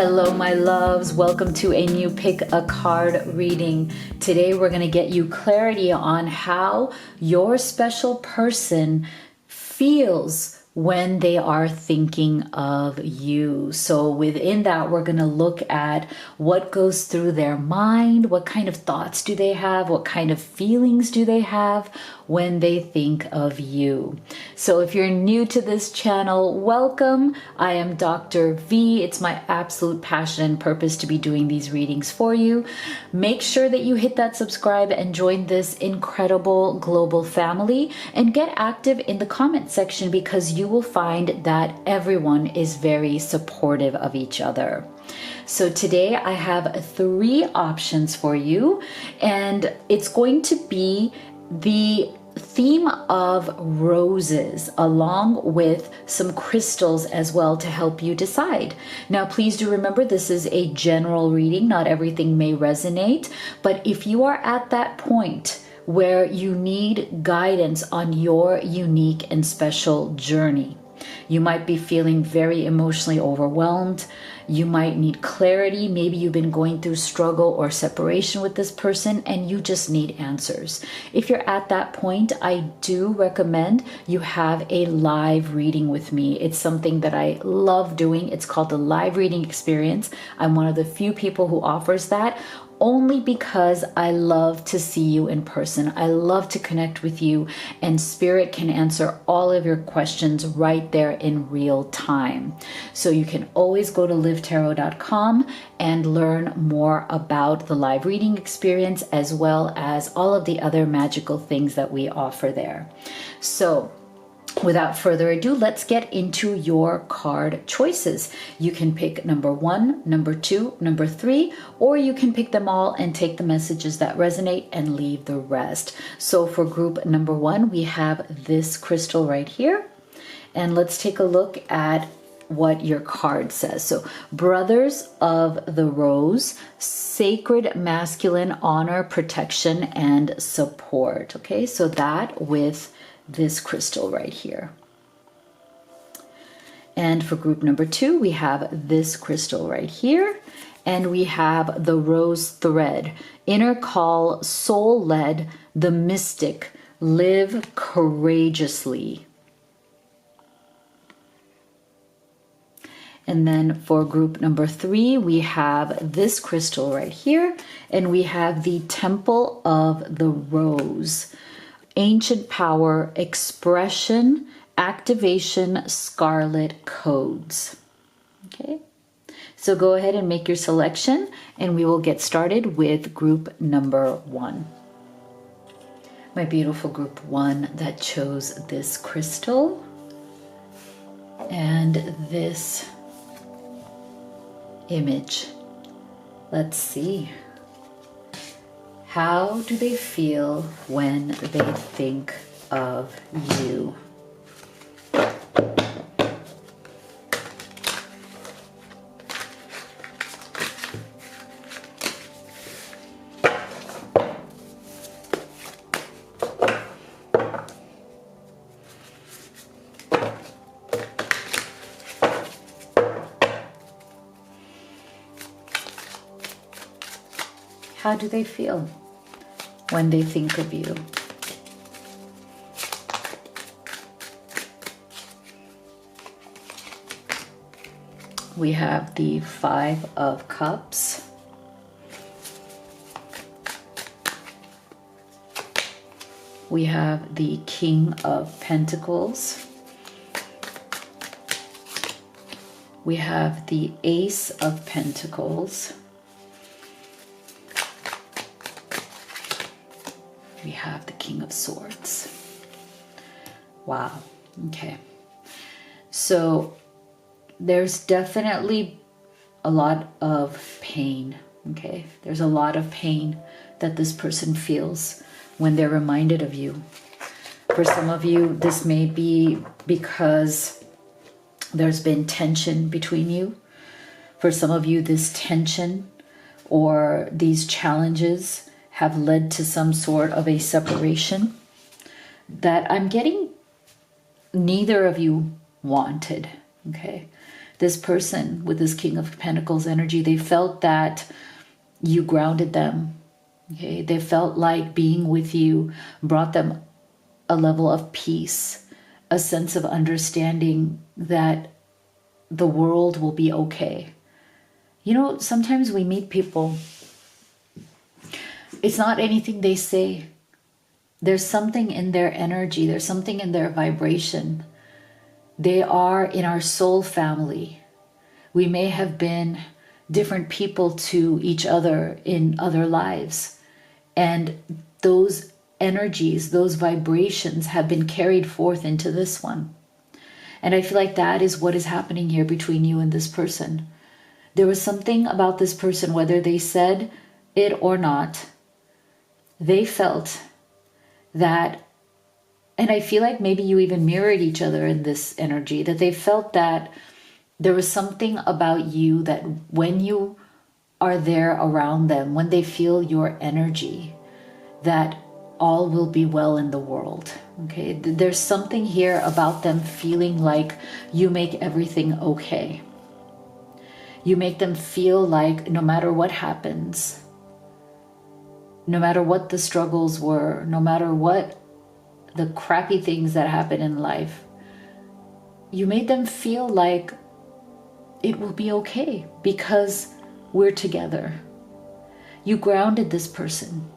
Hello, my loves. Welcome to a new Pick a Card reading. Today, we're going to get you clarity on how your special person feels when they are thinking of you. So within that, we're going to look at what goes through their mind, what kind of thoughts do they have, what kind of feelings do they have when they think of you. So if you're new to this channel, welcome. I am Dr. V. It's my absolute passion and purpose to be doing these readings for you. Make sure that you hit that subscribe and join this incredible global family and get active in the comment section because you will find that everyone is very supportive of each other. So today I have 3 options for you, and it's going to be the theme of roses along with some crystals as well to help you decide. Now, please do remember this is a general reading. Not everything may resonate, but if you are at that point where you need guidance on your unique and special journey, you might be feeling very emotionally overwhelmed. You might need clarity. Maybe you've been going through struggle or separation with this person and you just need answers. If you're at that point, I do recommend you have a live reading with me. It's something that I love doing. It's called the live reading experience. I'm one of the few people who offers that, only because I love to see you in person. I love to connect with you, and Spirit can answer all of your questions right there in real time. So you can always go to livetarot.com and learn more about the live reading experience as well as all of the other magical things that we offer there. So without further ado, let's get into your card choices. You can pick number 1, number 2, number 3, or you can pick them all and take the messages that resonate and leave the rest. So for group number 1, we have this crystal right here. And let's take a look at what your card says. So, Brothers of the Rose, sacred masculine honor, protection, and support. Okay, so that with this crystal right here. And for group number 2, we have this crystal right here. And we have the rose thread, inner call, soul led, the mystic, live courageously. And then for group number 3, we have this crystal right here. And we have the Temple of the Rose, ancient power, expression, activation, scarlet codes. Okay, so go ahead and make your selection and we will get started with group number 1. My beautiful group 1 that chose this crystal and this image. Let's see. How do they feel when they think of you? How do they feel when they think of you? We have the 5 of Cups. We have the King of Pentacles. We have the Ace of Pentacles. We have the King of Swords. Wow. Okay. So there's definitely a lot of pain. Okay. There's a lot of pain that this person feels when they're reminded of you. For some of you, this may be because there's been tension between you. For some of you, this tension or these challenges have led to some sort of a separation that I'm getting neither of you wanted, okay? This person with this King of Pentacles energy, they felt that you grounded them. Okay, they felt like being with you brought them a level of peace, a sense of understanding that the world will be okay. You know, sometimes we meet people, it's not anything they say. There's something in their energy, there's something in their vibration. They are in our soul family. We may have been different people to each other in other lives. And those energies, those vibrations have been carried forth into this one. And I feel like that is what is happening here between you and this person. There was something about this person, whether they said it or not, they felt that, and I feel like maybe you even mirrored each other in this energy, that they felt that there was something about you that when you are there around them, when they feel your energy, that all will be well in the world. Okay, there's something here about them feeling like you make everything okay. You make them feel like no matter what happens, no matter what the struggles were, no matter what the crappy things that happen in life, you made them feel like it will be okay because we're together. You grounded this person.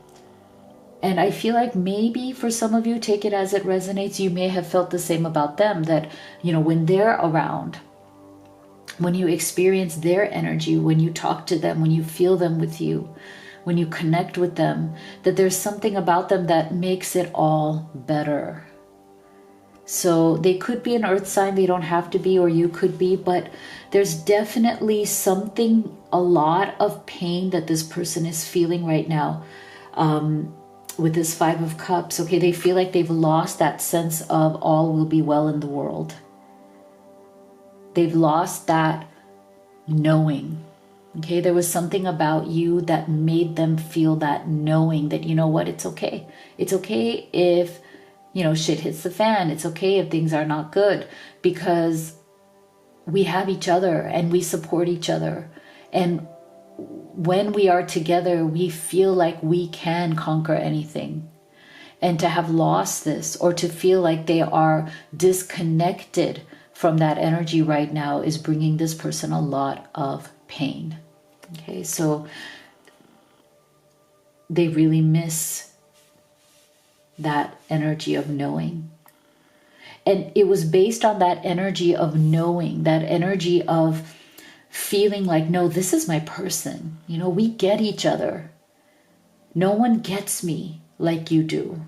And I feel like maybe for some of you, take it as it resonates, you may have felt the same about them, that, you know, when they're around, when you experience their energy, when you talk to them, when you feel them with you, when you connect with them, that there's something about them that makes it all better. So they could be an earth sign, they don't have to be, or you could be, but there's definitely something, a lot of pain that this person is feeling right now. With this Five of Cups, okay, they feel like they've lost that sense of all will be well in the world. They've lost that knowing. Okay, there was something about you that made them feel that knowing that, you know what, it's okay. It's okay if, you know, shit hits the fan. It's okay if things are not good, because we have each other and we support each other. And when we are together, we feel like we can conquer anything. And to have lost this, or to feel like they are disconnected from that energy right now, is bringing this person a lot of pain. Okay, so they really miss that energy of knowing. And it was based on that energy of knowing, that energy of feeling like, no, this is my person. You know, we get each other. No one gets me like you do.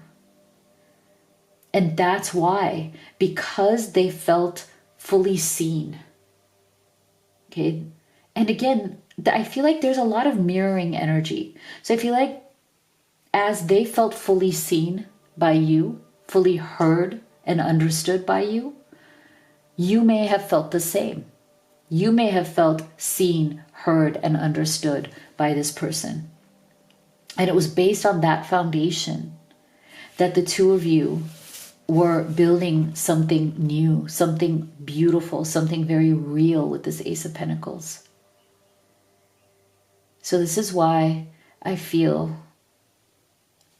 And that's why, because they felt fully seen. Okay. And again, I feel like there's a lot of mirroring energy. So I feel like as they felt fully seen by you, fully heard and understood by you, you may have felt the same. You may have felt seen, heard, and understood by this person. And it was based on that foundation that the two of you were building something new, something beautiful, something very real with this Ace of Pentacles. So this is why I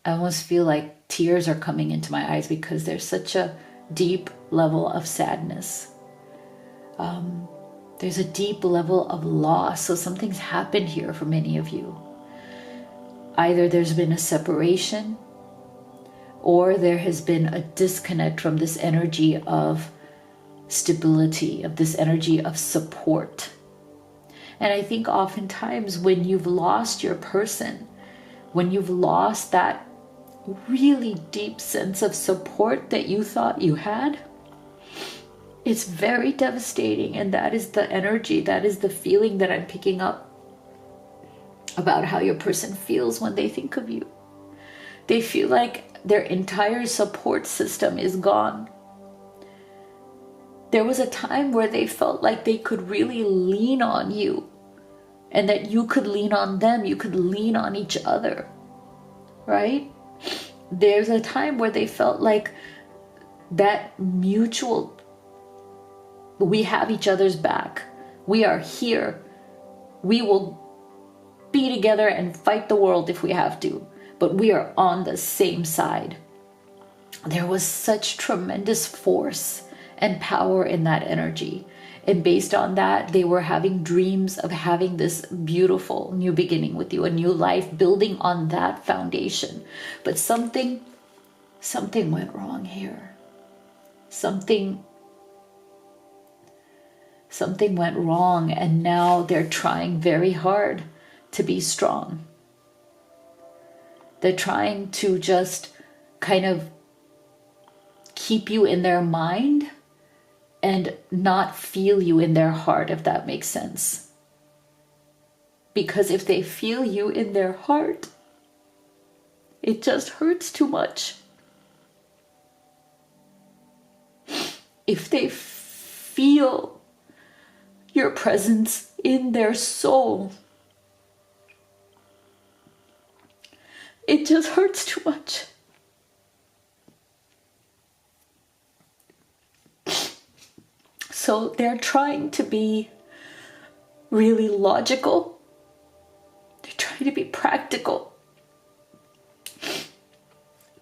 almost feel like tears are coming into my eyes, because there's such a deep level of sadness. There's a deep level of loss. So something's happened here for many of you. Either there's been a separation, or there has been a disconnect from this energy of stability, of this energy of support. And I think oftentimes when you've lost your person, when you've lost that really deep sense of support that you thought you had, it's very devastating. And that is the energy, that is the feeling that I'm picking up about how your person feels when they think of you. They feel like their entire support system is gone. There was a time where they felt like they could really lean on you, and that you could lean on them, you could lean on each other, right? There's a time where they felt like that mutual, we have each other's back. We are here. We will be together and fight the world if we have to, but we are on the same side. There was such tremendous force and power in that energy. And based on that, they were having dreams of having this beautiful new beginning with you, a new life, building on that foundation. But something went wrong here. Something went wrong, and now they're trying very hard to be strong. They're trying to just kind of keep you in their mind and not feel you in their heart, if that makes sense. Because if they feel you in their heart, it just hurts too much. If they feel your presence in their soul, it just hurts too much. So they're trying to be really logical. They're trying to be practical.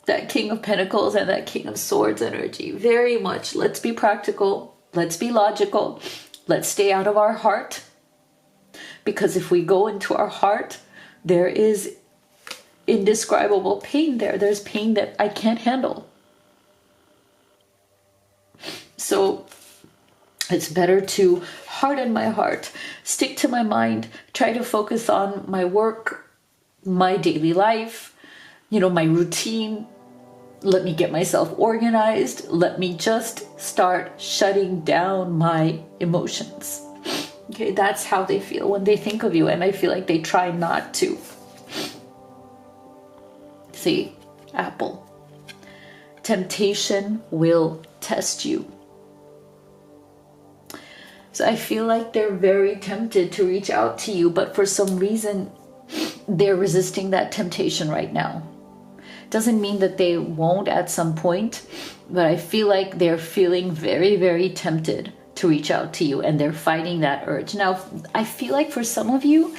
That King of Pentacles and that King of Swords energy, very much, let's be practical. Let's be logical. Let's stay out of our heart. Because if we go into our heart, there is indescribable pain there. There's pain that I can't handle. So it's better to harden my heart, stick to my mind, try to focus on my work, my daily life, my routine. Let me get myself organized. Let me just start shutting down my emotions. Okay, that's how they feel when they think of you. And I feel like they try not to. See, Apple. Temptation will test you. So I feel like they're very tempted to reach out to you, but for some reason, they're resisting that temptation right now. Doesn't mean that they won't at some point, but I feel like they're feeling very, very tempted to reach out to you, and they're fighting that urge. Now, I feel like for some of you,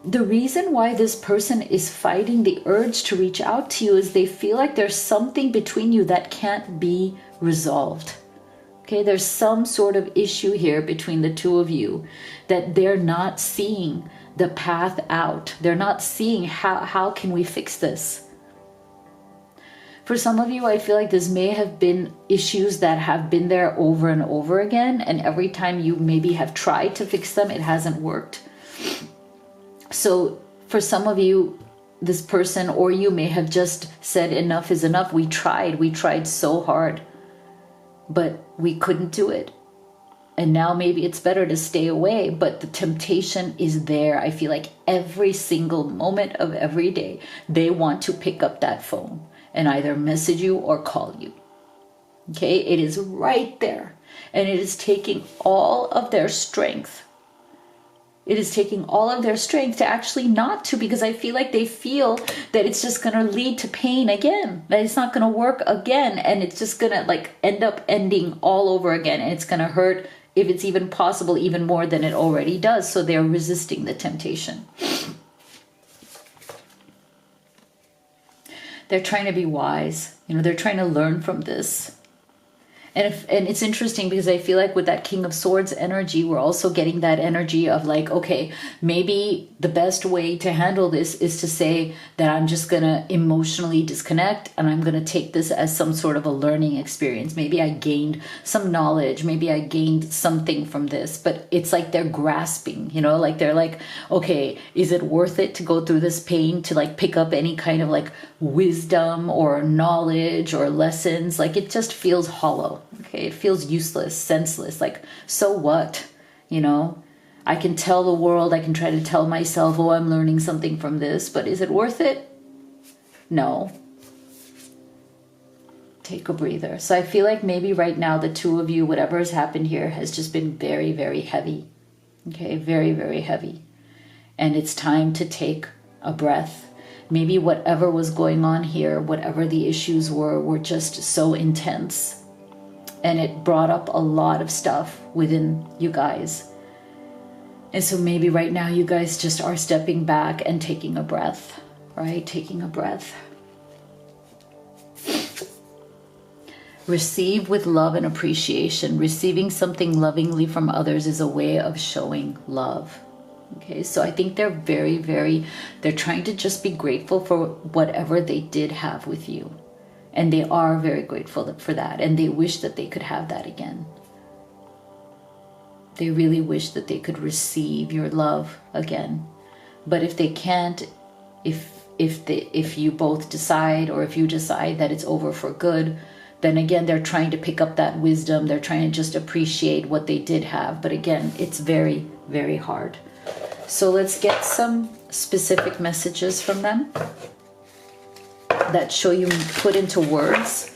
the reason why this person is fighting the urge to reach out to you is they feel like there's something between you that can't be resolved. Okay, there's some sort of issue here between the two of you that they're not seeing the path out. They're not seeing how can we fix this. For some of you, I feel like this may have been issues that have been there over and over again, and every time you maybe have tried to fix them, it hasn't worked. So for some of you, this person or you may have just said enough is enough. We tried so hard, but we couldn't do it. And now maybe it's better to stay away, but the temptation is there. I feel like every single moment of every day, they want to pick up that phone and either message you or call you. Okay, it is right there. And it is taking all of their strength. It is taking all of their strength to actually not to, because I feel like they feel that it's just going to lead to pain again, that it's not going to work again, and it's just going to end up ending all over again, and it's going to hurt, if it's even possible, even more than it already does. So they're resisting the temptation. They're trying to be wise. They're trying to learn from this. And it's interesting because I feel like with that King of Swords energy, we're also getting that energy of okay, maybe the best way to handle this is to say that I'm just going to emotionally disconnect, and I'm going to take this as some sort of a learning experience. Maybe I gained some knowledge. Maybe I gained something from this, but it's like they're grasping, they're like, okay, is it worth it to go through this pain to pick up any kind of wisdom or knowledge or lessons? It just feels hollow. Okay, it feels useless, senseless. So what? I can tell the world, I can try to tell myself, oh, I'm learning something from this, but is it worth it? No. Take a breather. So I feel like maybe right now the two of you, whatever has happened here has just been very, very heavy. Okay, very, very heavy. And it's time to take a breath. Maybe whatever was going on here, whatever the issues were just so intense. And it brought up a lot of stuff within you guys. And so maybe right now you guys just are stepping back and taking a breath, right? Taking a breath. Receive with love and appreciation. Receiving something lovingly from others is a way of showing love. Okay, so I think they're they're trying to just be grateful for whatever they did have with you. And they are very grateful for that. And they wish that they could have that again. They really wish that they could receive your love again. But if they can't, if you both decide, or if you decide that it's over for good, then again, they're trying to pick up that wisdom. They're trying to just appreciate what they did have. But again, it's very, very hard. So let's get some specific messages from them that show you put into words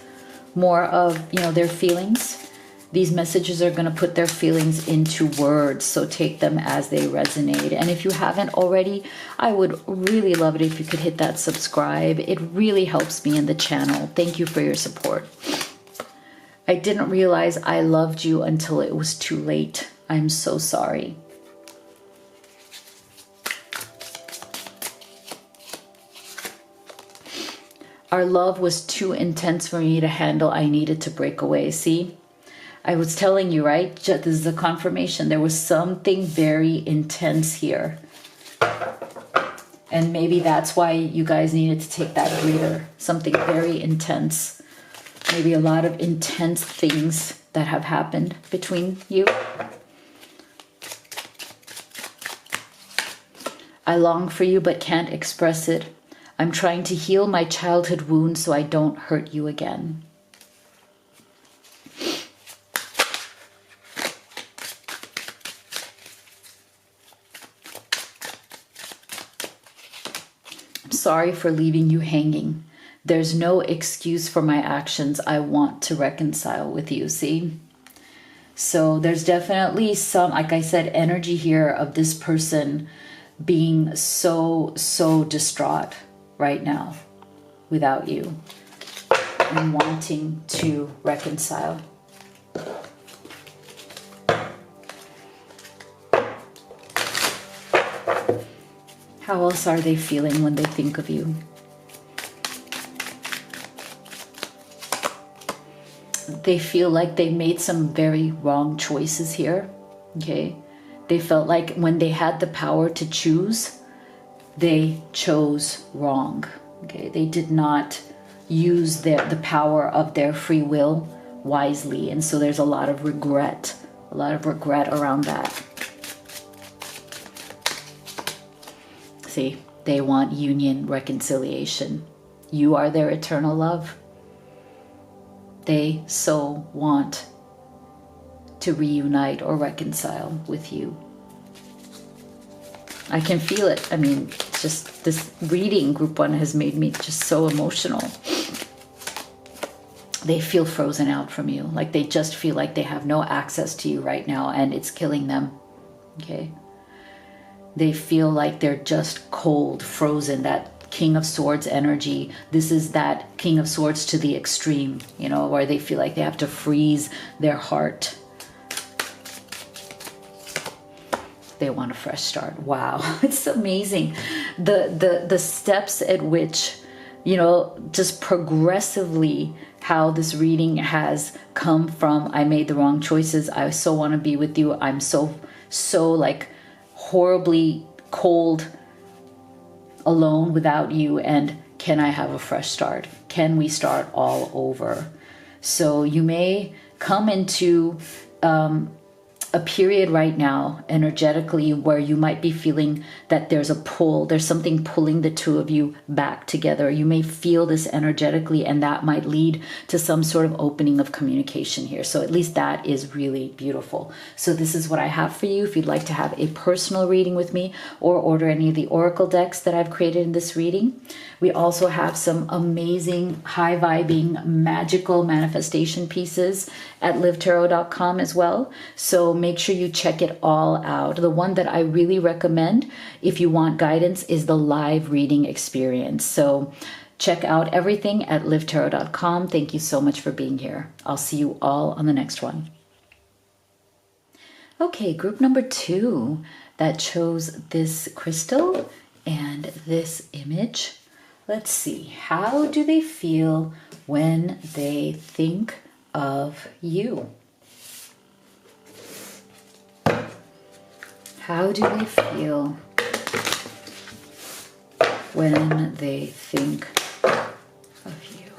more of, you know, their feelings. These messages are going to put their feelings into words, so take them as they resonate. And if you haven't already, I would really love it if you could hit that subscribe. It really helps me in the channel. Thank you for your support. I didn't realize I loved you until it was too late. I'm so sorry. Our love was too intense for me to handle. I needed to break away. See? I was telling you, right? This is a confirmation. There was something very intense here. And maybe that's why you guys needed to take that breather. Something very intense. Maybe a lot of intense things that have happened between you. I long for you but can't express it. I'm trying to heal my childhood wound so I don't hurt you again. Sorry for leaving you hanging. There's no excuse for my actions. I want to reconcile with you, see? So there's definitely some, like I said, energy here of this person being so distraught right now without you and wanting to reconcile. How else are they feeling when they think of you? They feel like they made some very wrong choices here, okay? They felt like when they had the power to choose, they chose wrong, okay? They did not use the power of their free will wisely, and so there's a lot of regret around that. See, they want union, reconciliation. You are their eternal love. They so want to reunite or reconcile with you. I can feel it. I mean, just this reading, Group 1, has made me just so emotional. They feel frozen out from you. Like they just feel like they have no access to you right now and it's killing them. Okay? They feel like they're just cold, frozen, that King of Swords energy. This is that King of Swords to the extreme, you know, where they feel like they have to freeze their heart. They want a fresh start. Wow, it's amazing. The steps at which, you know, just progressively how this reading has come from, I made the wrong choices, I so want to be with you, I'm so like horribly cold, alone without you, and can I have a fresh start? Can we start all over? So you may come into a period right now energetically where you might be feeling that there's a pull, there's something pulling the two of you back together. You may feel this energetically, and that might lead to some sort of opening of communication here. So at least that is really beautiful. So this is what I have for you. If you'd like to have a personal reading with me or order any of the oracle decks that I've created in this reading, we also have some amazing high vibing magical manifestation pieces at livetarot.com as well. So make sure you check it all out. The one that I really recommend if you want guidance is the live reading experience. So check out everything at livetarot.com. Thank you so much for being here. I'll see you all on the next one. Okay, group number 2. that chose this crystal and this image. Let's see, how do they feel when they think of you? How do they feel when they think of you?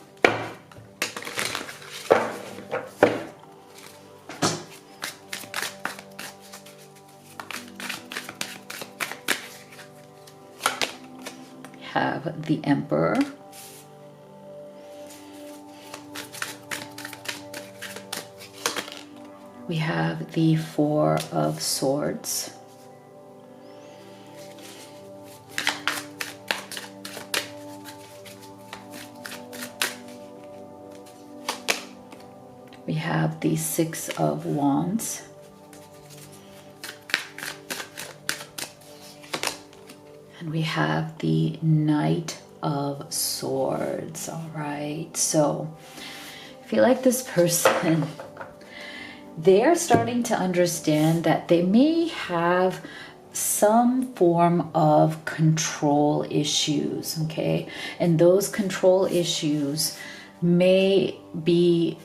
Have the Emperor. We have the Four of Swords. We have the Six of Wands. And we have the Knight of Swords. All right, so I feel like this person, they're starting to understand that they may have some form of control issues, okay? And those control issues may be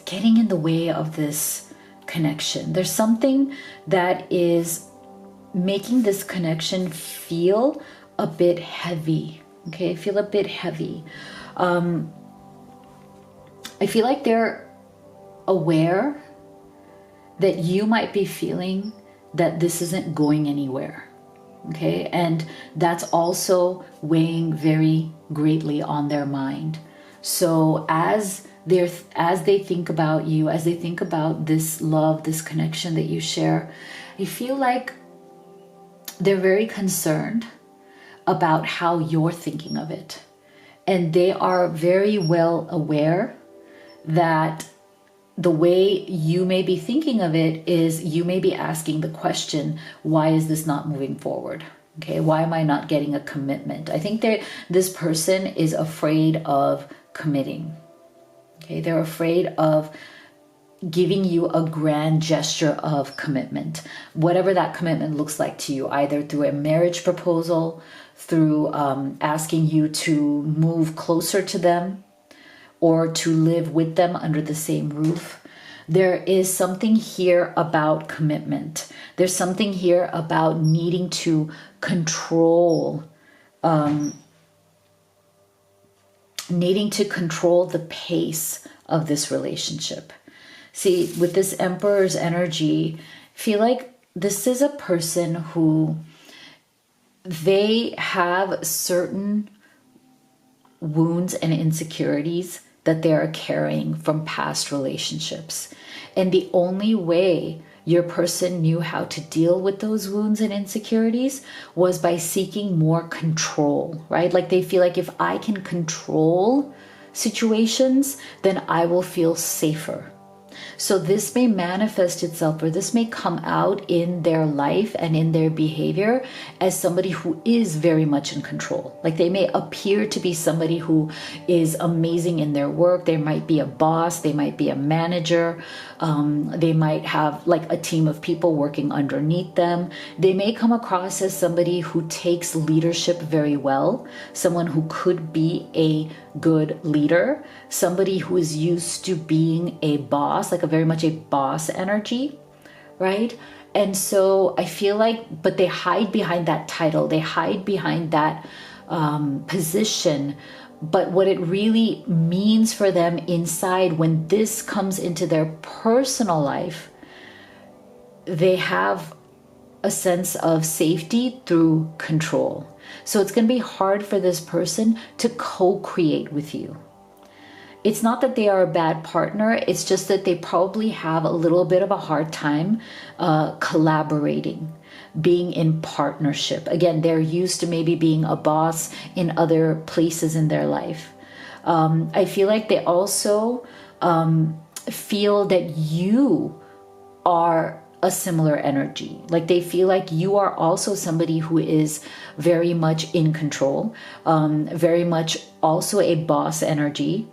getting in the way of this connection. There's something that is making this connection feel a bit heavy, okay? Feel a bit heavy. I feel like they're aware that you might be feeling that this isn't going anywhere, okay? And that's also weighing very greatly on their mind. So as they think about you, as they think about this love, this connection that you share, I feel like they're very concerned about how you're thinking of it. And they are very well aware that the way you may be thinking of it is you may be asking the question, why is this not moving forward? Okay, why am I not getting a commitment? I think this person is afraid of committing. Okay, they're afraid of giving you a grand gesture of commitment, whatever that commitment looks like to you, either through a marriage proposal, through asking you to move closer to them, or to live with them under the same roof. There is something here about commitment. There's something here about needing to control, the pace of this relationship. See, with this Emperor's energy, I feel like this is a person who they have certain wounds and insecurities that they are carrying from past relationships. And the only way your person knew how to deal with those wounds and insecurities was by seeking more control, right? Like they feel like if I can control situations, then I will feel safer. So this may manifest itself, or this may come out in their life and in their behavior as somebody who is very much in control. Like they may appear to be somebody who is amazing in their work. They might be a boss. They might be a manager. They might have like a team of people working underneath them. They may come across as somebody who takes leadership very well, someone who could be a good leader, somebody who is used to being a boss, like a very much a boss energy, right? And so I feel like, but they hide behind that title, they hide behind that position. But what it really means for them inside, when this comes into their personal life, they have a sense of safety through control. So it's going to be hard for this person to co-create with you. It's not that they are a bad partner. It's just that they probably have a little bit of a hard time collaborating, being in partnership. Again, they're used to maybe being a boss in other places in their life. I feel like they also feel that you are a similar energy. Like they feel like you are also somebody who is very much in control, very much also a boss energy.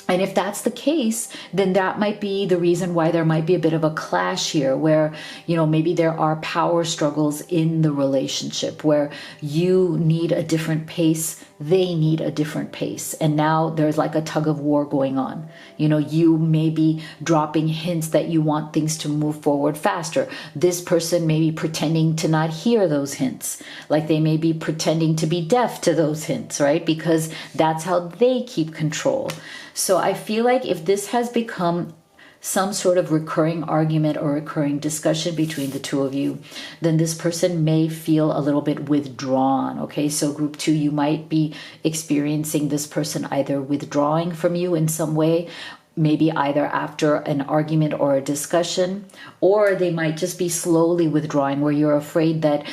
And if that's the case, then that might be the reason why there might be a bit of a clash here where, maybe there are power struggles in the relationship where you need a different pace, they need a different pace. And now there's like a tug of war going on. You may be dropping hints that you want things to move forward faster. This person may be pretending to not hear those hints. Like they may be pretending to be deaf to those hints, right? Because that's how they keep control. So I feel like if this has become some sort of recurring argument or recurring discussion between the two of you, then this person may feel a little bit withdrawn. Okay, so group 2, you might be experiencing this person either withdrawing from you in some way, maybe either after an argument or a discussion, or they might just be slowly withdrawing where you're afraid that,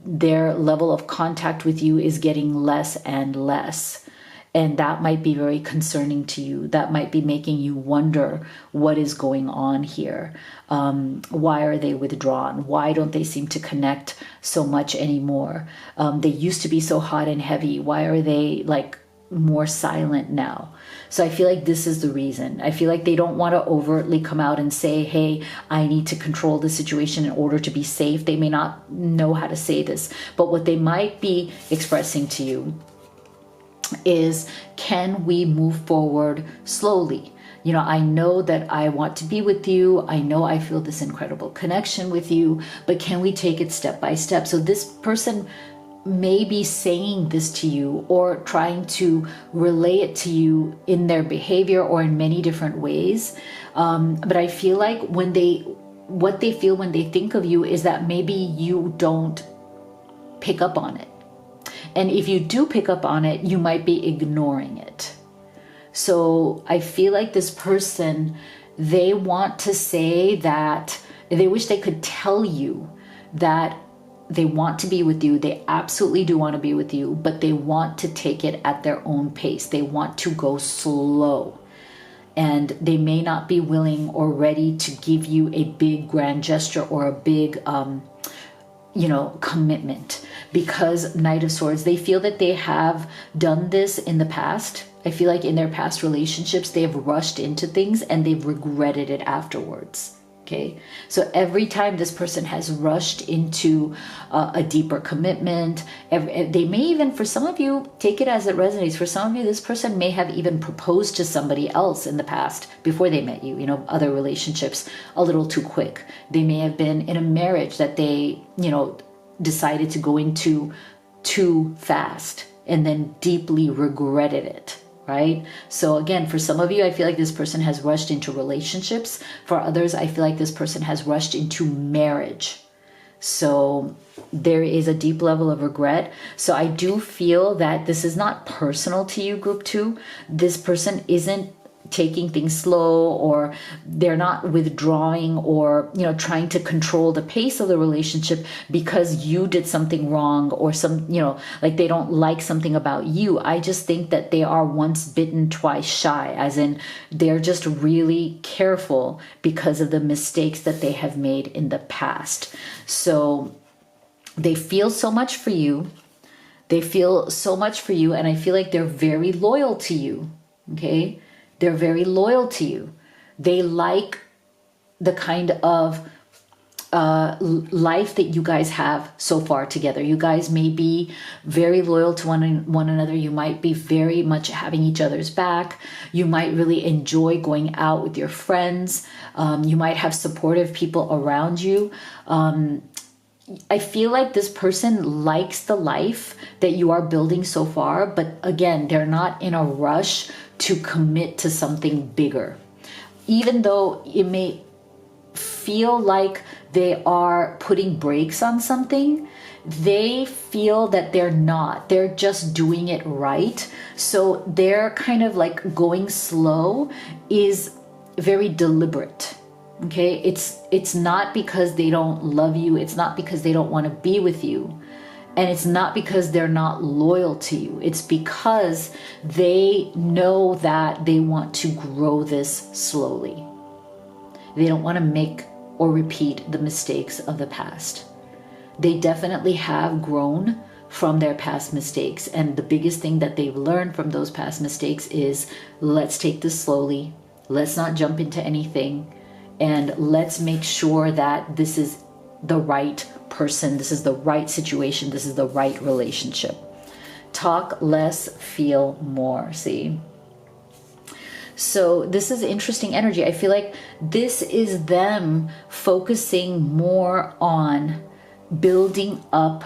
their level of contact with you is getting less and less. And that might be very concerning to you. That might be making you wonder what is going on here. Why are they withdrawn? Why don't they seem to connect so much anymore? They used to be so hot and heavy. Why are they like more silent now? So I feel like this is the reason. I feel like they don't want to overtly come out and say, hey, I need to control the situation in order to be safe. They may not know how to say this, but what they might be expressing to you is, can we move forward slowly? I know that I want to be with you. I know I feel this incredible connection with you, but can we take it step by step? So this person may be saying this to you or trying to relay it to you in their behavior or in many different ways. But I feel like what they feel when they think of you is that maybe you don't pick up on it. And if you do pick up on it, you might be ignoring it. So I feel like this person, they want to say that they wish they could tell you that they want to be with you. They absolutely do want to be with you, but they want to take it at their own pace. They want to go slow. And they may not be willing or ready to give you a big grand gesture or a big commitment, because Knight of Swords, they feel that they have done this in the past. I feel like in their past relationships, they have rushed into things and they've regretted it afterwards. Okay, so every time this person has rushed into a deeper commitment, they may even, for some of you, take it as it resonates. For some of you, this person may have even proposed to somebody else in the past before they met you, other relationships, a little too quick. They may have been in a marriage that they, decided to go into too fast and then deeply regretted it. Right? So again, for some of you, I feel like this person has rushed into relationships. For others, I feel like this person has rushed into marriage. So there is a deep level of regret. So I do feel that this is not personal to you, group 2. This person isn't taking things slow, or they're not withdrawing or trying to control the pace of the relationship because you did something wrong or like they don't like something about you. I just think that they are once bitten, twice shy, as in they're just really careful because of the mistakes that they have made in the past. So they feel so much for you. They feel so much for you, and I feel like they're very loyal to you. Okay? They're very loyal to you. They like the kind of life that you guys have so far together. You guys may be very loyal to one another. You might be very much having each other's back. You might really enjoy going out with your friends. You might have supportive people around you. I feel like this person likes the life that you are building so far, but again, they're not in a rush to commit to something bigger. Even though it may feel like they are putting brakes on something, they feel that they're not. They're just doing it right. So they're kind of like going slow is very deliberate. Okay, it's not because they don't love you. It's not because they don't want to be with you. And it's not because they're not loyal to you. It's because they know that they want to grow this slowly. They don't want to make or repeat the mistakes of the past. They definitely have grown from their past mistakes. And the biggest thing that they've learned from those past mistakes is, let's take this slowly. Let's not jump into anything. And let's make sure that this is the right person. This is the right situation. This is the right relationship. Talk less, feel more. See? So this is interesting energy. I feel like this is them focusing more on building up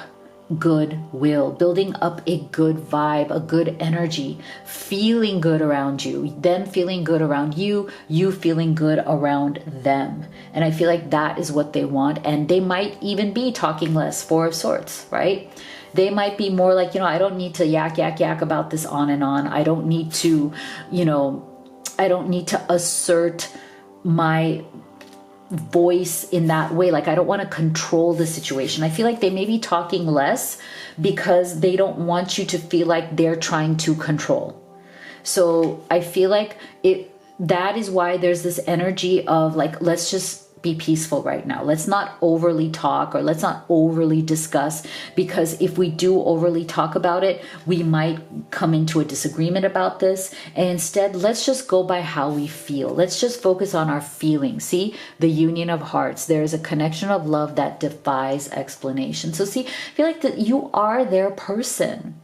goodwill, building up a good vibe, a good energy, feeling good around you, them feeling good around you, you feeling good around them. And I feel like that is what they want. And they might even be talking less, Four of Swords, right? They might be more like, I don't need to yak about this on and on. I don't need to, I don't need to assert my voice in that way. Like, I don't want to control the situation. I feel like they may be talking less because they don't want you to feel like they're trying to control. So I feel like that is why there's this energy of like, let's just be peaceful right now. Let's not overly talk, or let's not overly discuss, because if we do overly talk about it, we might come into a disagreement about this. And instead, let's just go by how we feel. Let's just focus on our feelings. See, the union of hearts. There is a connection of love that defies explanation. So see, I feel like that you are their person.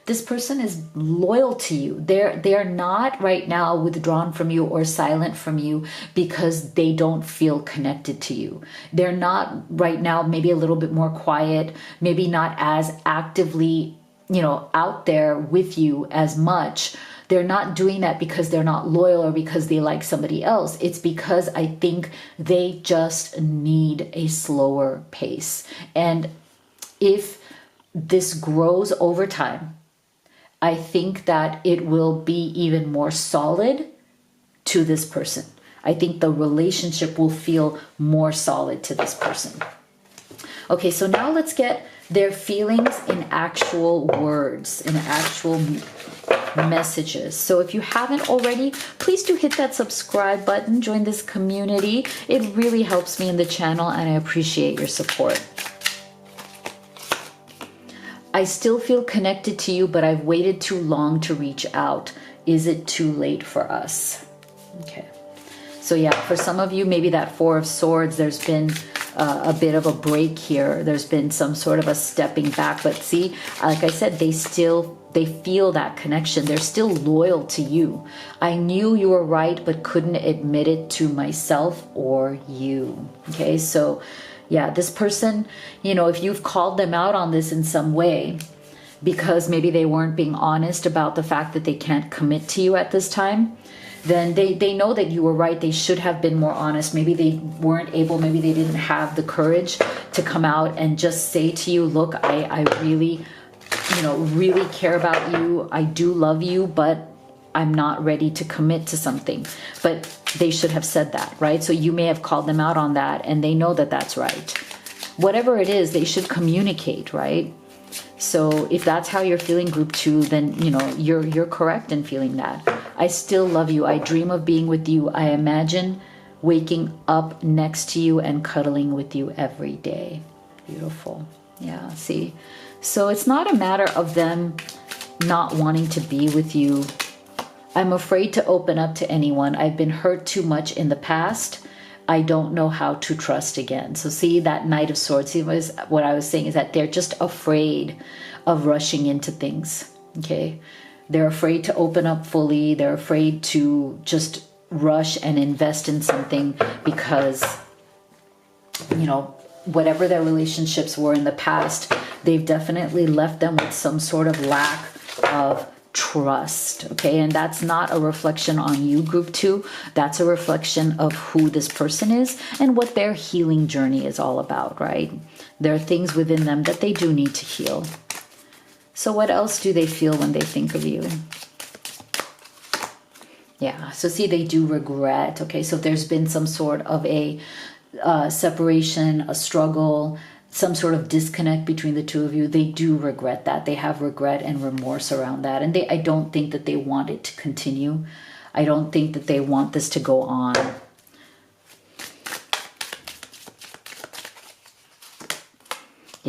This person is loyal to you. They are not right now withdrawn from you or silent from you because they don't feel connected to you. They're not right now maybe a little bit more quiet, maybe not as actively, out there with you as much. They're not doing that because they're not loyal or because they like somebody else. It's because I think they just need a slower pace. And if this grows over time, I think that it will be even more solid to this person. I think the relationship will feel more solid to this person. Okay, so now let's get their feelings in actual words, in actual messages. So if you haven't already, please do hit that subscribe button, join this community. It really helps me in the channel, and I appreciate your support. I still feel connected to you, but I've waited too long to reach out. Is it too late for us? Okay. So yeah, for some of you, maybe that Four of Swords, there's been a bit of a break here. There's been some sort of a stepping back. But see, like I said, they feel that connection. They're still loyal to you. I knew you were right, but couldn't admit it to myself or you. Okay, so yeah, this person, if you've called them out on this in some way, because maybe they weren't being honest about the fact that they can't commit to you at this time, then they know that you were right. They should have been more honest. Maybe they weren't able, maybe they didn't have the courage to come out and just say to you, look, I really, really care about you. I do love you, but I'm not ready to commit to something. But they should have said that, right? So you may have called them out on that, and they know that that's right. Whatever it is, they should communicate, right? So if that's how you're feeling, group 2, then you're correct in feeling that. I still love you. I dream of being with you. I imagine waking up next to you and cuddling with you every day. Beautiful. Yeah, see? So it's not a matter of them not wanting to be with you. I'm afraid to open up to anyone. I've been hurt too much in the past. I don't know how to trust again. So see, that Knight of Swords, what I was saying is that they're just afraid of rushing into things, okay? They're afraid to open up fully. They're afraid to just rush and invest in something because, whatever their relationships were in the past, they've definitely left them with some sort of lack of trust, okay? And that's not a reflection on you, group 2. That's a reflection of who this person is and what their healing journey is all about, right? There are things within them that they do need to heal. So what else do they feel when they think of you? Yeah, so see, they do regret, okay? So there's been some sort of a separation, a struggle, some sort of disconnect between the two of you. They do regret that. They have regret and remorse around that. And I don't think that they want it to continue. I don't think that they want this to go on.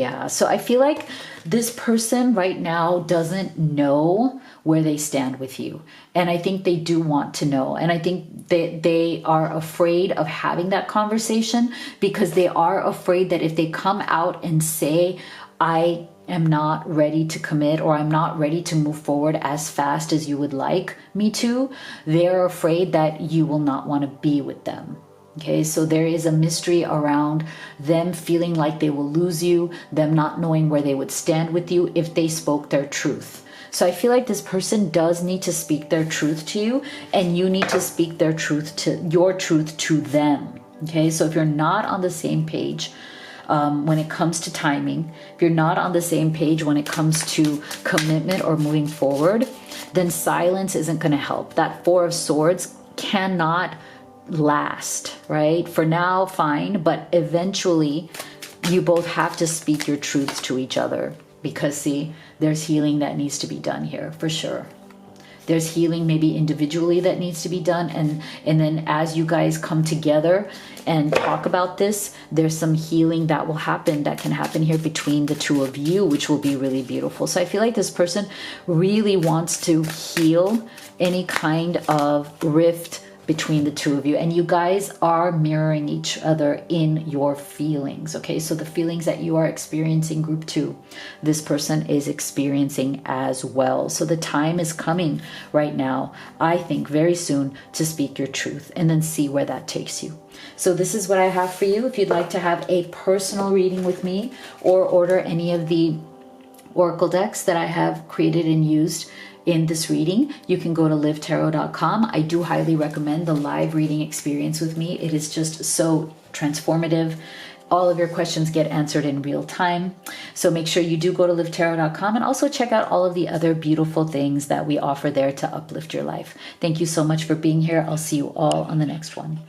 Yeah, so I feel like this person right now doesn't know where they stand with you. And I think they do want to know. And I think they are afraid of having that conversation because they are afraid that if they come out and say, I am not ready to commit, or I'm not ready to move forward as fast as you would like me to, they're afraid that you will not want to be with them. Okay, so there is a mystery around them feeling like they will lose you, them not knowing where they would stand with you if they spoke their truth. So I feel like this person does need to speak their truth to you, and you need to speak their truth to your truth to them. Okay, so if you're not on the same page when it comes to timing, if you're not on the same page when it comes to commitment or moving forward, then silence isn't going to help. That Four of Swords cannot last, right? For now, fine, but eventually you both have to speak your truths to each other, because see, there's healing that needs to be done here for sure. There's healing maybe individually that needs to be done, and then as you guys come together and talk about this, there's some healing that will happen, that can happen here between the two of you, which will be really beautiful. So I feel like this person really wants to heal any kind of rift between the two of you, and you guys are mirroring each other in your feelings. Okay, so the feelings that you are experiencing, group 2, this person is experiencing as well. So the time is coming right now, I think very soon, to speak your truth and then see where that takes you. So this is what I have for you. If you'd like to have a personal reading with me, or order any of the oracle decks that I have created and used in this reading, you can go to livetarot.com. I do highly recommend the live reading experience with me. It is just so transformative. All of your questions get answered in real time. So make sure you do go to livetarot.com, and also check out all of the other beautiful things that we offer there to uplift your life. Thank you so much for being here. I'll see you all on the next one.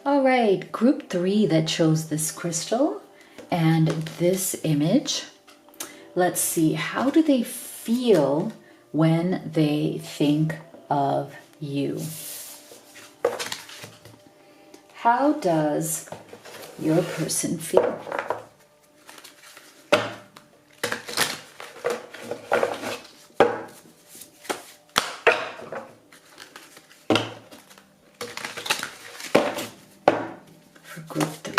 All right, group 3 that chose this crystal and this image. Let's see, how do they feel when they think of you? How does your person feel? For group 3,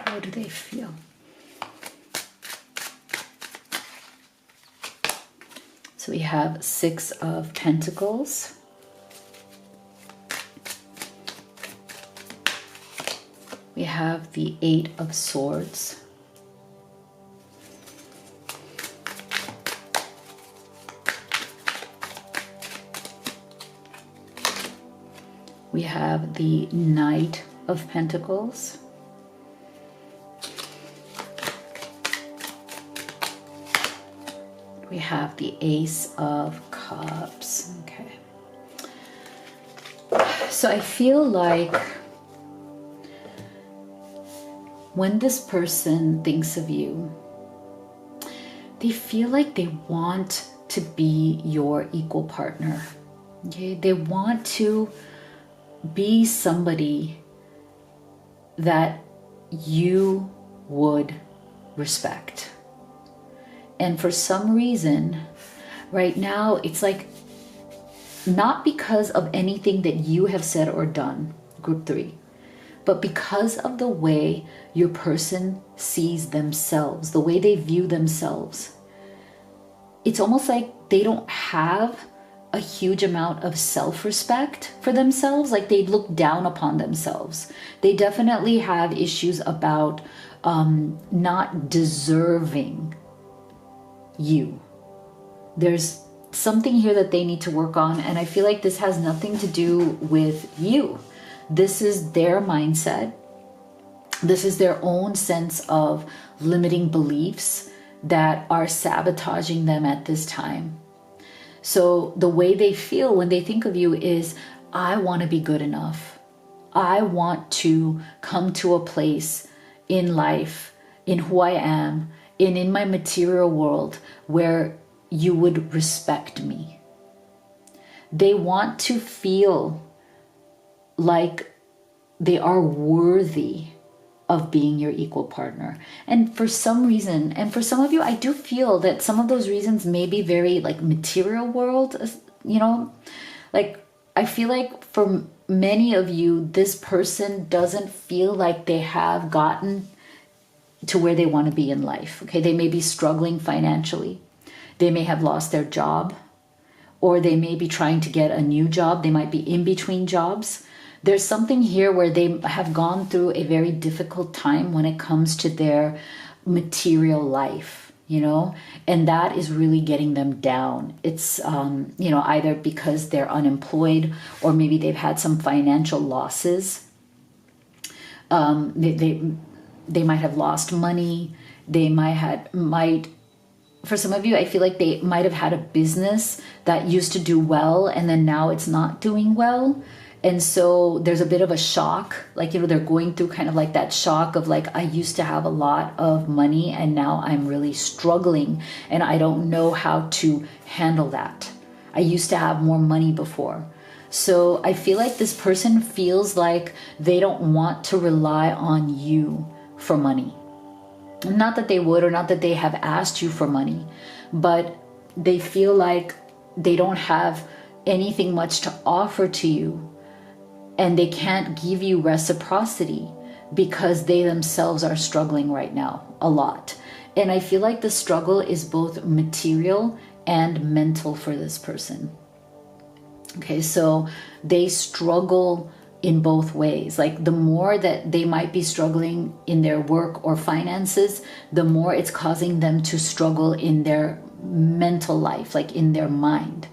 how do they feel? So we have 6 of Pentacles. We have the 8 of Swords. We have the Knight of Pentacles. We have the Ace of Cups. Okay. So I feel like when this person thinks of you, they feel like they want to be your equal partner. Okay? They want to be somebody that you would respect. And for some reason, right now, it's like not because of anything that you have said or done, group 3, but because of the way your person sees themselves, the way they view themselves. It's almost like they don't have a huge amount of self-respect for themselves, like they look down upon themselves. They definitely have issues about not deserving you. There's something here that they need to work on, and I feel like this has nothing to do with you. This is their mindset. This is their own sense of limiting beliefs that are sabotaging them at this time. So the way they feel when they think of you is, I want to be good enough. I want to come to a place in life, in who I am, in my material world, where you would respect me. They want to feel like they are worthy of being your equal partner. And for some reason, and for some of you, I do feel that some of those reasons may be very like material world, you know, like I feel like for many of you, this person doesn't feel like they have gotten to where they want to be in life. Okay, they may be struggling financially. They may have lost their job, or they may be trying to get a new job. They might be in between jobs. There's something here where they have gone through a very difficult time when it comes to their material life, you know, and that is really getting them down. It's, you know, either because they're unemployed or maybe they've had some financial losses. They might have lost money. They might, for some of you, I feel like they might have had a business that used to do well and then now it's not doing well. And so there's a bit of a shock, like, you know, they're going through kind of like that shock of like, I used to have a lot of money and now I'm really struggling and I don't know how to handle that. I used to have more money before. So I feel like this person feels like they don't want to rely on you for money. Not that they would, or not that they have asked you for money, but they feel like they don't have anything much to offer to you. And they can't give you reciprocity because they themselves are struggling right now a lot. And I feel like the struggle is both material and mental for this person. Okay, so they struggle in both ways. Like the more that they might be struggling in their work or finances, the more it's causing them to struggle in their mental life, like in their mind.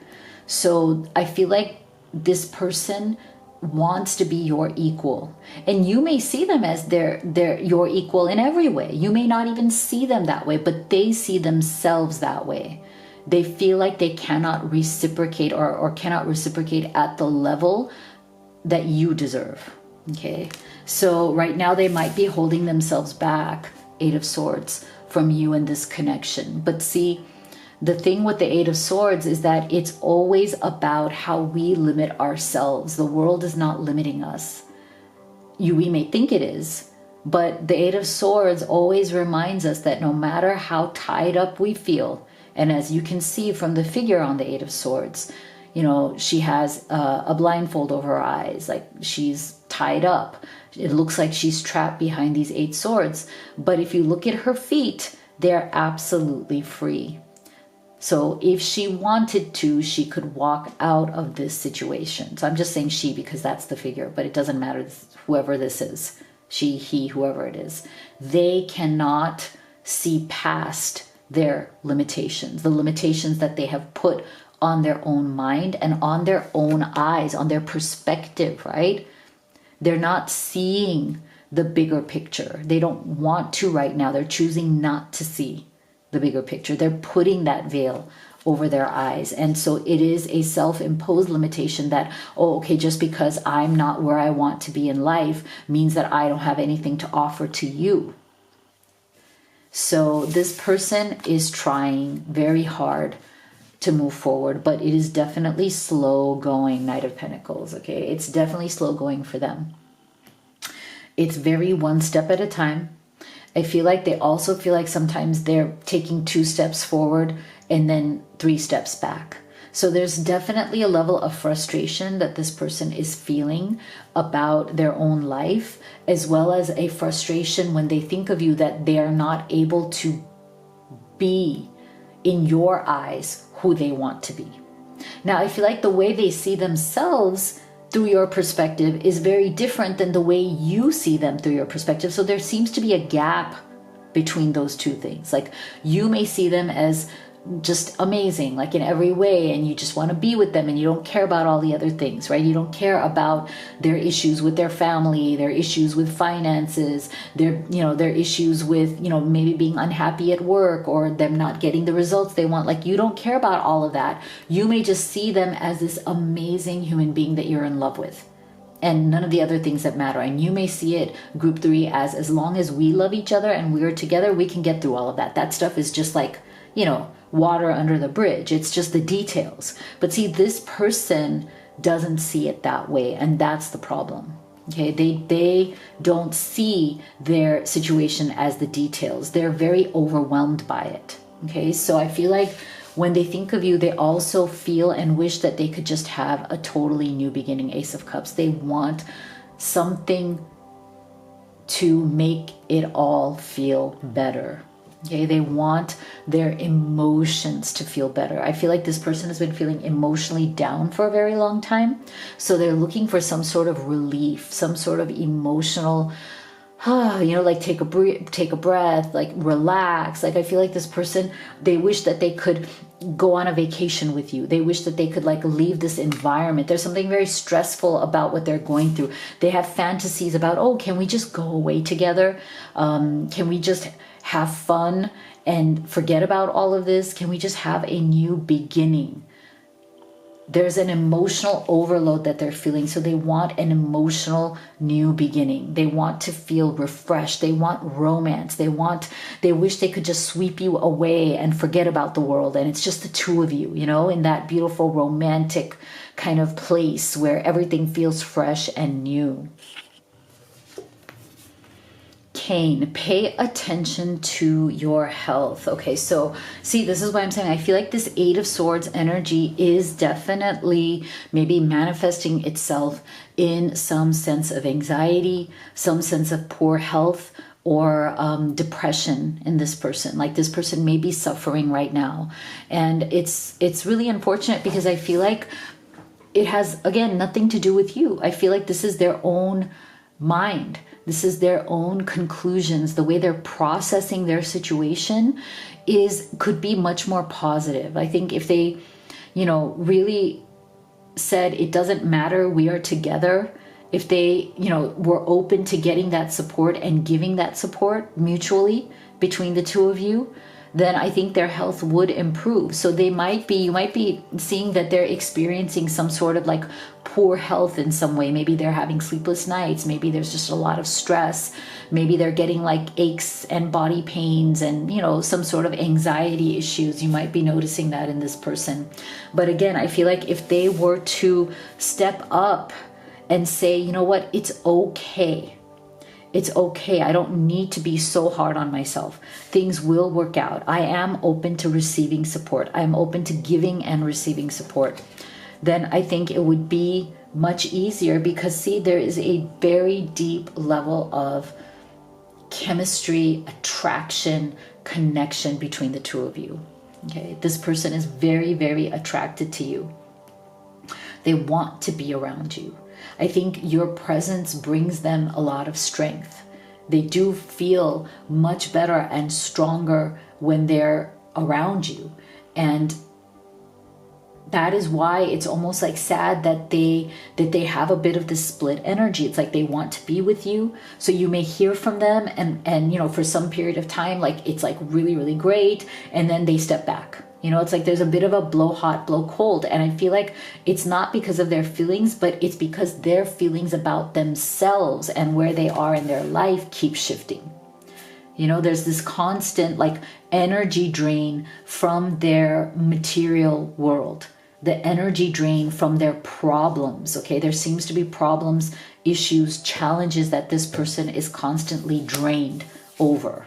So I feel like this person wants to be your equal, and you may see them as they're your equal in every way. You may not even see them that way, but they see themselves that way. They feel like they cannot reciprocate or cannot reciprocate at the level that you deserve. Okay, so right now they might be holding themselves back, Eight of Swords, from you and this connection. But see, the thing with the Eight of Swords is that it's always about how we limit ourselves. The world is not limiting us. We may think it is, but the Eight of Swords always reminds us that no matter how tied up we feel, and as you can see from the figure on the Eight of Swords, you know, she has a blindfold over her eyes, like she's tied up. It looks like she's trapped behind these 8 swords. But if you look at her feet, they're absolutely free. So if she wanted to, she could walk out of this situation. So I'm just saying she because that's the figure, but it doesn't matter whoever this is. She, he, whoever it is. They cannot see past their limitations, the limitations that they have put on their own mind and on their own eyes, on their perspective, right? They're not seeing the bigger picture. They don't want to right now. They're choosing not to see the bigger picture. They're putting that veil over their eyes. And so it is a self-imposed limitation that, oh, okay, just because I'm not where I want to be in life means that I don't have anything to offer to you. So this person is trying very hard to move forward, but it is definitely slow going, Knight of Pentacles, okay? It's definitely slow going for them. It's very one step at a time. I feel like they also feel like sometimes they're taking 2 steps forward and then 3 steps back. So there's definitely a level of frustration that this person is feeling about their own life, as well as a frustration when they think of you that they are not able to be, in your eyes, who they want to be. Now, I feel like the way they see themselves through your perspective is very different than the way you see them through your perspective. So there seems to be a gap between those two things. Like you may see them as just amazing, like in every way, and you just want to be with them and you don't care about all the other things, right? You don't care about their issues with their family, their issues with finances, their issues with, maybe being unhappy at work or them not getting the results they want. Like you don't care about all of that. You may just see them as this amazing human being that you're in love with, and none of the other things that matter. And you may see it, group 3, as long as we love each other and we're together, we can get through all of that. That stuff is just like, water under the bridge. It's just the details. But see, this person doesn't see it that way, and that's the problem. Okay, they don't see their situation as the details. They're very overwhelmed by it. Okay, so I feel like when they think of you, they also feel and wish that they could just have a totally new beginning. Ace of Cups. They want something to make it all feel better. Okay, they want their emotions to feel better. I feel like this person has been feeling emotionally down for a very long time. So they're looking for some sort of relief, some sort of emotional, like take a breath, like relax. Like I feel like this person, they wish that they could go on a vacation with you. They wish that they could like leave this environment. There's something very stressful about what they're going through. They have fantasies about, oh, can we just go away together? Can we just have fun and forget about all of this? Can we just have a new beginning? There's an emotional overload that they're feeling. So they want an emotional new beginning. They want to feel refreshed. They want romance. They wish they could just sweep you away and forget about the world. And it's just the two of you, in that beautiful romantic kind of place where everything feels fresh and new. Cane, pay attention to your health. Okay, so see, this is why I'm saying I feel like this Eight of Swords energy is definitely maybe manifesting itself in some sense of anxiety, some sense of poor health, or depression in this person. Like this person may be suffering right now. And it's really unfortunate because I feel like it has, again, nothing to do with you. I feel like this is their own mind. This is their own conclusions. The way they're processing their situation could be much more positive. I think if they, really said it doesn't matter, we are together. If they, were open to getting that support and giving that support mutually between the two of you, then I think their health would improve. So you might be seeing that they're experiencing some sort of like poor health in some way. Maybe they're having sleepless nights. Maybe there's just a lot of stress. Maybe they're getting like aches and body pains and, some sort of anxiety issues. You might be noticing that in this person. But again, I feel like if they were to step up and say, you know what, it's okay. It's okay. I don't need to be so hard on myself. Things will work out. I am open to receiving support. I'm open to giving and receiving support. Then I think it would be much easier because, see, there is a very deep level of chemistry, attraction, connection between the two of you. Okay, this person is very, very attracted to you. They want to be around you. I think your presence brings them a lot of strength. They do feel much better and stronger when they're around you. And that is why it's almost like sad that they have a bit of this split energy. It's like they want to be with you. So you may hear from them and for some period of time, like it's like really, really great. And then they step back. It's like there's a bit of a blow hot, blow cold. And I feel like it's not because of their feelings, but it's because their feelings about themselves and where they are in their life keep shifting. There's this constant like energy drain from their material world, the energy drain from their problems. Okay, there seems to be problems, issues, challenges that this person is constantly drained over.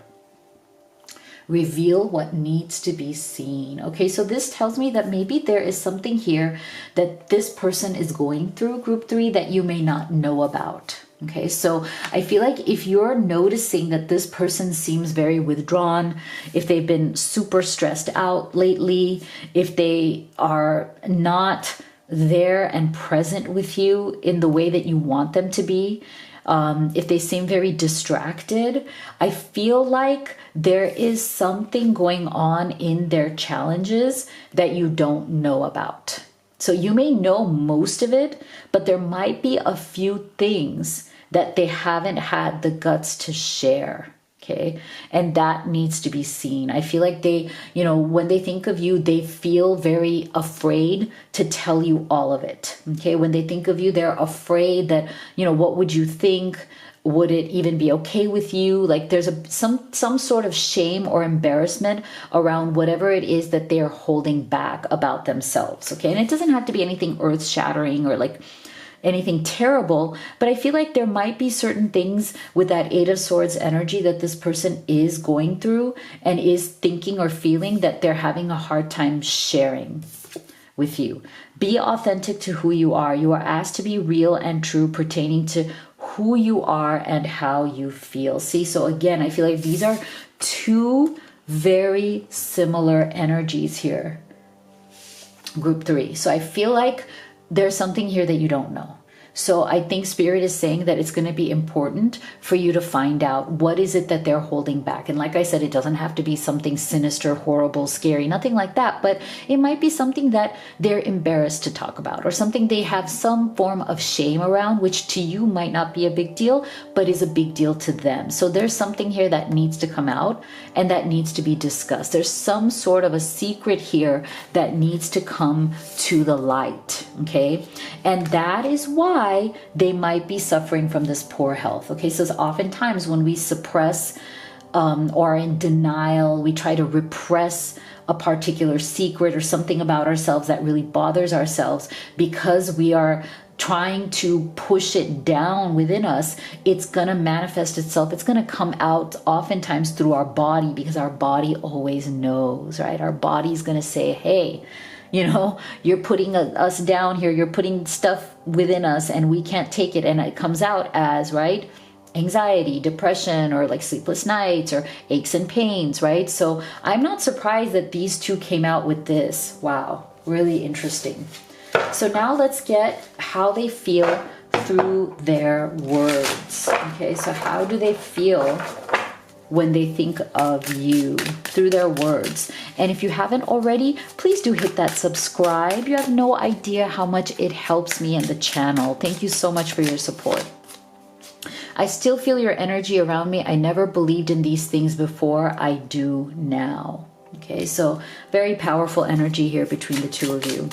Reveal what needs to be seen. Okay, so this tells me that maybe there is something here that this person is going through, group 3, that you may not know about. Okay, so I feel like if you're noticing that this person seems very withdrawn, if they've been super stressed out lately, if they are not there and present with you in the way that you want them to be, if they seem very distracted, I feel like there is something going on in their challenges that you don't know about. So you may know most of it, but there might be a few things that they haven't had the guts to share. Okay. And that needs to be seen. I feel like they, when they think of you, they feel very afraid to tell you all of it. Okay. When they think of you, they're afraid that, what would you think? Would it even be okay with you? Like there's some sort of shame or embarrassment around whatever it is that they're holding back about themselves. Okay. And it doesn't have to be anything earth shattering or like anything terrible, but I feel like there might be certain things with that Eight of Swords energy that this person is going through and is thinking or feeling that they're having a hard time sharing with you. Be authentic to who you are. You are asked to be real and true pertaining to who you are and how you feel. See, so again, I feel like these are two very similar energies here. Group 3. So I feel like there's something here that you don't know. So I think Spirit is saying that it's going to be important for you to find out what is it that they're holding back. And like I said, it doesn't have to be something sinister, horrible, scary, nothing like that. But it might be something that they're embarrassed to talk about, or something they have some form of shame around, which to you might not be a big deal, but is a big deal to them. So there's something here that needs to come out and that needs to be discussed. There's some sort of a secret here that needs to come to the light. Okay. And that is why they might be suffering from this poor health. Okay, so oftentimes when we suppress or are in denial, we try to repress a particular secret or something about ourselves that really bothers ourselves because we are trying to push it down within us, it's going to manifest itself. It's going to come out oftentimes through our body, because our body always knows, right? Our body's going to say, hey, you know, you're putting us down here. You're putting stuff within us and we can't take it. And it comes out as, right, anxiety, depression, or like sleepless nights or aches and pains, right? So I'm not surprised that these two came out with this. Wow, really interesting. So now let's get how they feel through their words. Okay, so how do they feel when they think of you through their words? And if you haven't already, please do hit that subscribe. You have no idea how much it helps me and the channel. Thank you so much for your support. I still feel your energy around me. I never believed in these things before. I do now. Okay, so very powerful energy here between the two of you.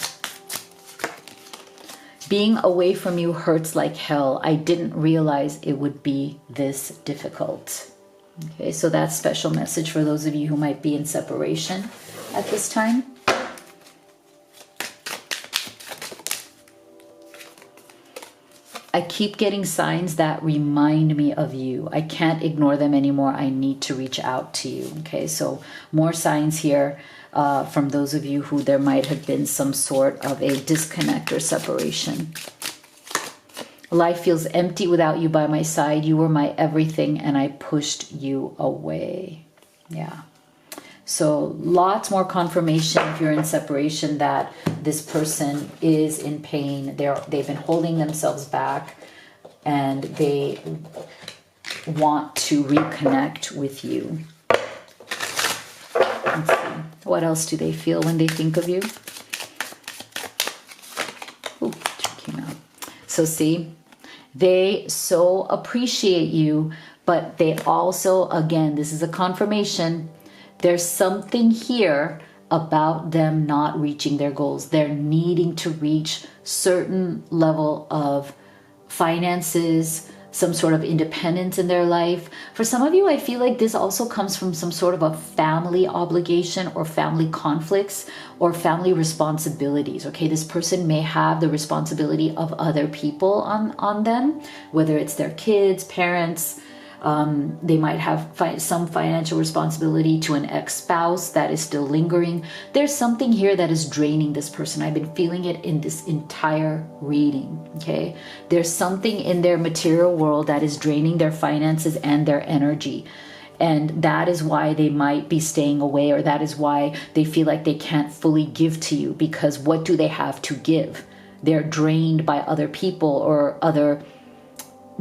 Being away from you hurts like hell. I didn't realize it would be this difficult. Okay, so that's special message for those of you who might be in separation at this time. I keep getting signs that remind me of you. I can't ignore them anymore. I need to reach out to you. Okay, so more signs here from those of you who there might have been some sort of a disconnect or separation. Life feels empty without you by my side. You were my everything and I pushed you away. Yeah. So lots more confirmation if you're in separation that this person is in pain. They've been holding themselves back and they want to reconnect with you. Let's see. What else do they feel when they think of you? Ooh, came out. So see, they so appreciate you, but they also, again, this is a confirmation. There's something here about them not reaching their goals. They're needing to reach certain level of finances, some sort of independence in their life. For some of you, I feel like this also comes from some sort of a family obligation or family conflicts or family responsibilities. Okay, this person may have the responsibility of other people on them, whether it's their kids, parents. They might have some financial responsibility to an ex-spouse that is still lingering. There's something here that is draining this person. I've been feeling it in this entire reading, okay? There's something in their material world that is draining their finances and their energy. And that is why they might be staying away, or that is why they feel like they can't fully give to you, because what do they have to give? They're drained by other people or other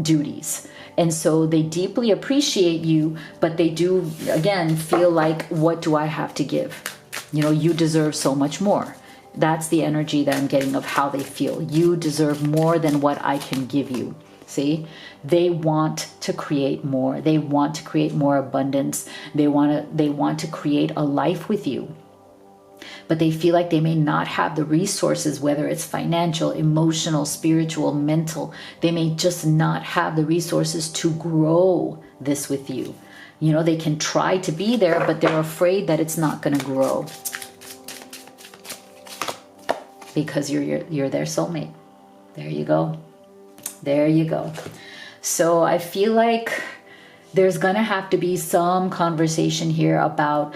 duties. And so they deeply appreciate you, but they do, again, feel like, what do I have to give? You know, you deserve so much more. That's the energy that I'm getting of how they feel. You deserve more than what I can give you. See, they want to create more. They want to create more abundance. They want to create a life with you. But they feel like they may not have the resources, whether it's financial, emotional, spiritual, mental. They may just not have the resources to grow this with you. You know, they can try to be there, but they're afraid that it's not going to grow. Because you're their soulmate. There you go. There you go. So I feel like there's going to have to be some conversation here about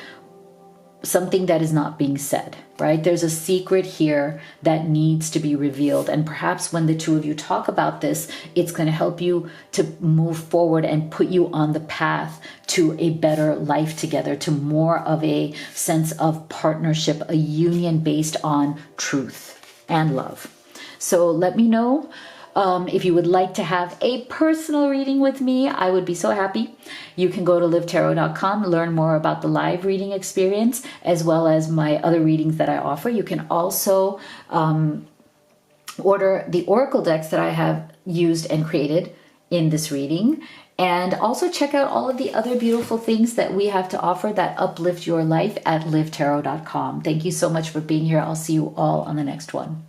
something that is not being said, right? There's a secret here that needs to be revealed. And perhaps when the two of you talk about this, it's going to help you to move forward and put you on the path to a better life together, to more of a sense of partnership, a union based on truth and love. So let me know. If you would like to have a personal reading with me, I would be so happy. You can go to livetarot.com, learn more about the live reading experience, as well as my other readings that I offer. You can also order the oracle decks that I have used and created in this reading. And also check out all of the other beautiful things that we have to offer that uplift your life at livetarot.com. Thank you so much for being here. I'll see you all on the next one.